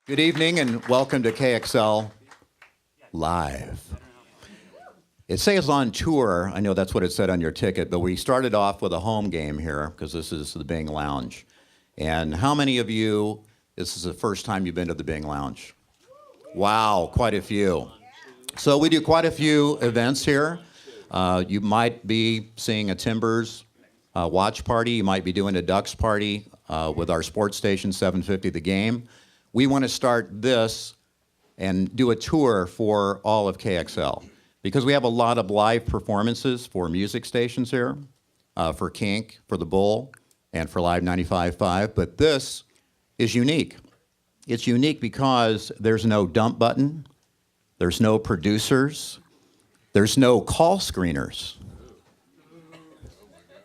Good evening and welcome to KXL Live. It says on tour, I know that's what it said on your ticket, but we started off with a home game here because this is the Bing Lounge. And how many of you, this is the first time you've been to the Bing Lounge? Wow, quite a few. So we do quite a few events here. You might be seeing a Timbers watch party. You might be doing a Ducks party with our sports station, 750 The Game. We want to start this and do a tour for all of KXL because we have a lot of live performances for music stations here, for Kink, for The Bull, and for Live 95.5. But this is unique. It's unique because there's no dump button, there's no producers, there's no call screeners.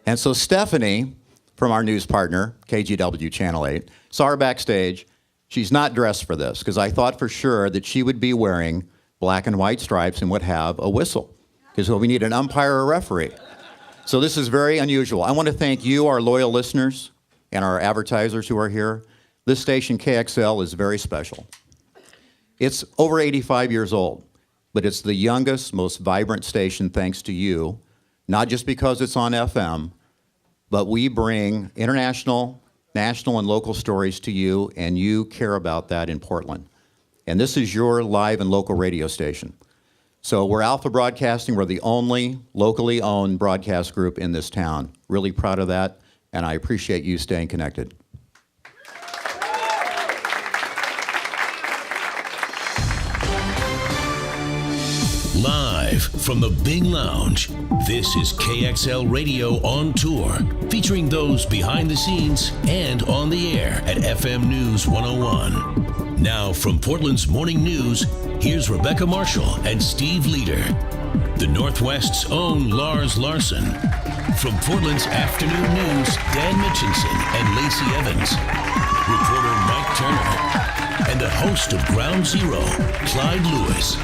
And so Stephanie, from our news partner, KGW Channel 8, saw her backstage. She's not dressed for this because I thought for sure that she would be wearing black and white stripes and would have a whistle because we need an umpire or a referee. So this is very unusual. I want to thank you, our loyal listeners, and our advertisers who are here. This station, KXL, is very special. It's over 85 years old, but it's the youngest, most vibrant station thanks to you, not just because it's on FM, but we bring international, national, and local stories to you, and you care about that in Portland. And this is your live and local radio station. So we're Alpha Broadcasting. We're the only locally owned broadcast group in this town. Really proud of that, and I appreciate you staying connected. Live from the Bing Lounge, this is KXL Radio On Tour, featuring those behind the scenes and on the air at FM News 101. Now from Portland's Morning News, here's Rebecca Marshall and Steve Leader. The Northwest's own Lars Larson. From Portland's Afternoon News, Dan Mitchinson and Lacey Evans. Reporter Mike Turner. And the host of Ground Zero, Clyde Lewis.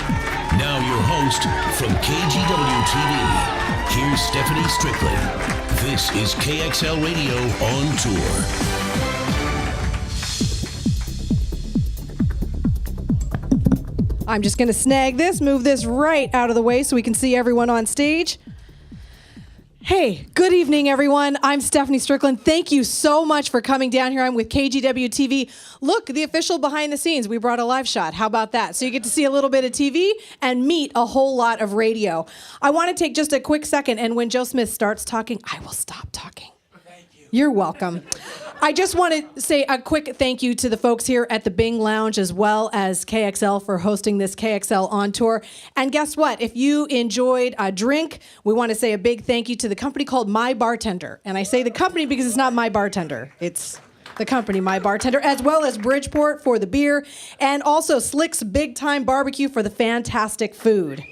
Now your host from KGW TV, here's Stephanie Strickland. This is KXL Radio On Tour. I'm just going to snag this, move this right out of the way so we can see everyone on stage. Hey, good evening, everyone. I'm Stephanie Strickland. Thank you so much for coming down here. I'm with KGW TV. Look, the official behind the scenes. We brought a live shot. How about that? So you get to see a little bit of TV and meet a whole lot of radio. I want to take just a quick second, and when Joe Smith starts talking, I will stop talking. Thank you. You're welcome. I just want to say a quick thank you to the folks here at the Bing Lounge as well as KXL for hosting this KXL On Tour. And guess what? If you enjoyed a drink, we want to say a big thank you to the company called My Bartender. And I say the company because it's not My Bartender. It's the company, My Bartender, as well as Bridgeport for the beer, and also Slick's Big Time Barbecue for the fantastic food.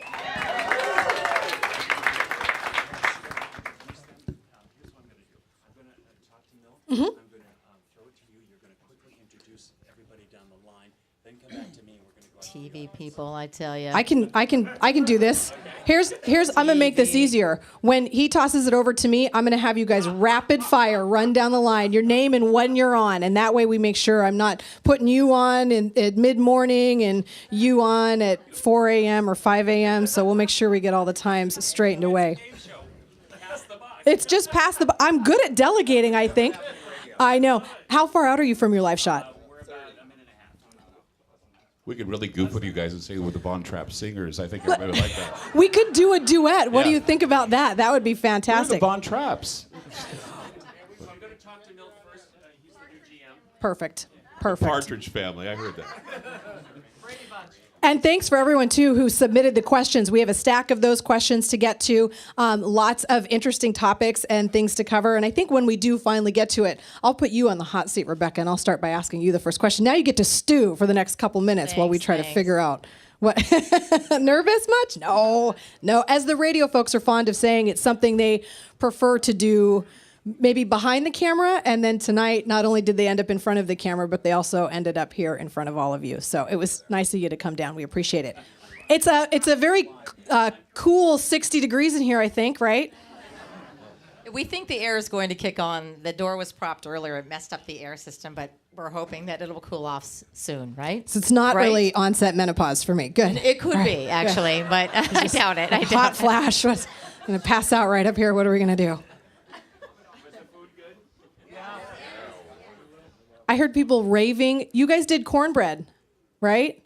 Mm-hmm. TV people, I tell you. I can do this. Here's I'm gonna make this easier. When he tosses it over to me, I'm gonna have you guys rapid fire run down the line, your name and when you're on, and that way we make sure I'm not putting you on at mid-morning and you on at 4 a.m. or 5 a.m. So we'll make sure we get all the times straightened away. It's just past the. I'm good at delegating, I think. I know. How far out are you from your live shot? We could really goof with you guys and sing with the Von Trapp singers. I think everybody would like that. We could do a duet. What do you think about that? That would be fantastic. We're the Von Trapps. So I'm going to talk to Milt first. He's the new GM. Perfect. Partridge Family. I heard that. And thanks for everyone, too, who submitted the questions. We have a stack of those questions to get to, lots of interesting topics and things to cover. And I think when we do finally get to it, I'll put you on the hot seat, Rebecca, and I'll start by asking you the first question. Now you get to stew for the next couple minutes while we try to figure out what. Nervous much? No. As the radio folks are fond of saying, it's something they prefer to do maybe behind the camera, and then tonight, not only did they end up in front of the camera, but they also ended up here in front of all of you. So it was nice of you to come down. We appreciate it. It's a very cool 60 degrees in here, I think, right? We think the air is going to kick on. The door was propped earlier. It messed up the air system, but we're hoping that it'll cool off soon, right? So it's not Right? really onset menopause for me. Good. It could be, actually, but I doubt it. I Hot doubt it. flash. I'm going to pass out right up here. What are we going to do? Was the food good? I heard people raving. You guys did cornbread, right?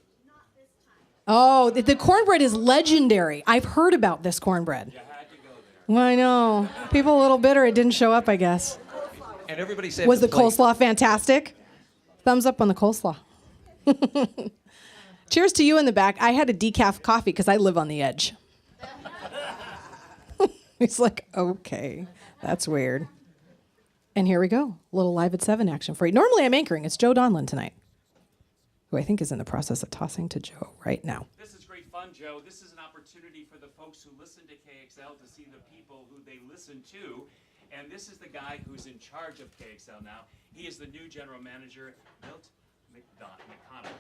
Oh, the cornbread is legendary. I've heard about this cornbread. You had to go there. Well, I know. People a little bitter it didn't show up, I guess. And everybody saved Was the plate. coleslaw fantastic? Thumbs up on the coleslaw. Cheers to you in the back. I had a decaf coffee because I live on the edge. He's like, okay, that's weird. And here we go. A little Live at 7 action for you. Normally I'm anchoring. It's Joe Donlin tonight, who I think is in the process of tossing to Joe right now. This is great fun, Joe. This is an opportunity for the folks who listen to KXL to see the people who they listen to. And this is the guy who's in charge of KXL now. He is the new general manager, Milt McConnell.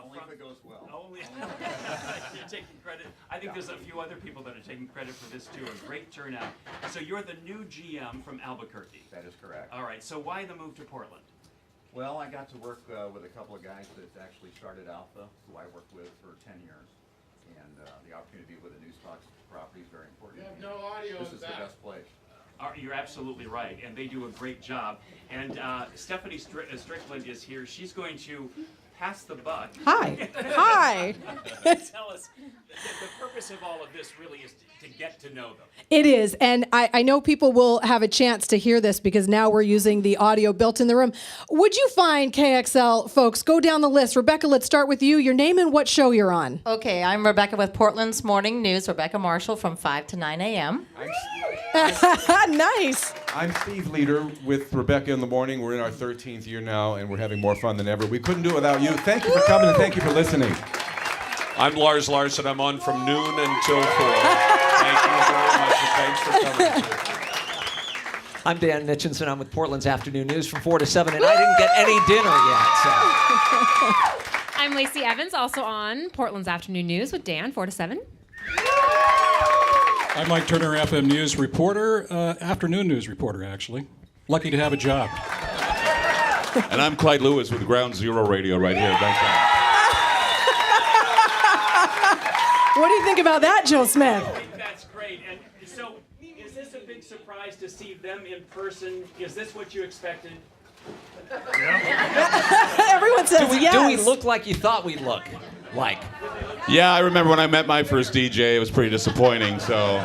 Only if it goes well. Only you're taking credit. I think there's a few other people that are taking credit for this too. A great turnout. So you're the new GM from Albuquerque. That is correct. All right. So why the move to Portland? Well, I got to work with a couple of guys that actually started Alpha, who I worked with for 10 years. And the opportunity with a new stock property is very important. no audio This is the best place. You're absolutely right, and they do a great job. And Stephanie Strickland is here. She's going to pass the buck. Hi. Hi. Tell us, the purpose of all of this really is to get to know them. It is, and I know people will have a chance to hear this because now we're using the audio built in the room. Would you find KXL folks, go down the list. Rebecca, let's start with you. Your name and what show you're on. Okay, I'm Rebecca with Portland's Morning News, Rebecca Marshall from 5 to 9 a.m. Nice. I'm Steve Leader with Rebecca in the Morning. We're in our 13th year now, and we're having more fun than ever. We couldn't do it without you. Thank you for coming, and thank you for listening. I'm Lars Larson. I'm on from noon until 4. Thank you very much, and thanks for coming. I'm Dan Mitchinson. I'm with Portland's Afternoon News from 4 to 7, and I didn't get any dinner yet. So. I'm Lacey Evans, also on Portland's Afternoon News with Dan, 4 to 7. I'm Mike Turner, FM News reporter, afternoon news reporter, actually. Lucky to have a job. And I'm Clyde Lewis with Ground Zero Radio right here. Thanks, guys. What do you think about that, Joe Smith? I think that's great. And so, is this a big surprise to see them in person? Is this what you expected? Everyone says yes. Do we look like you thought we'd look like? Yeah, I remember when I met my first DJ, it was pretty disappointing, so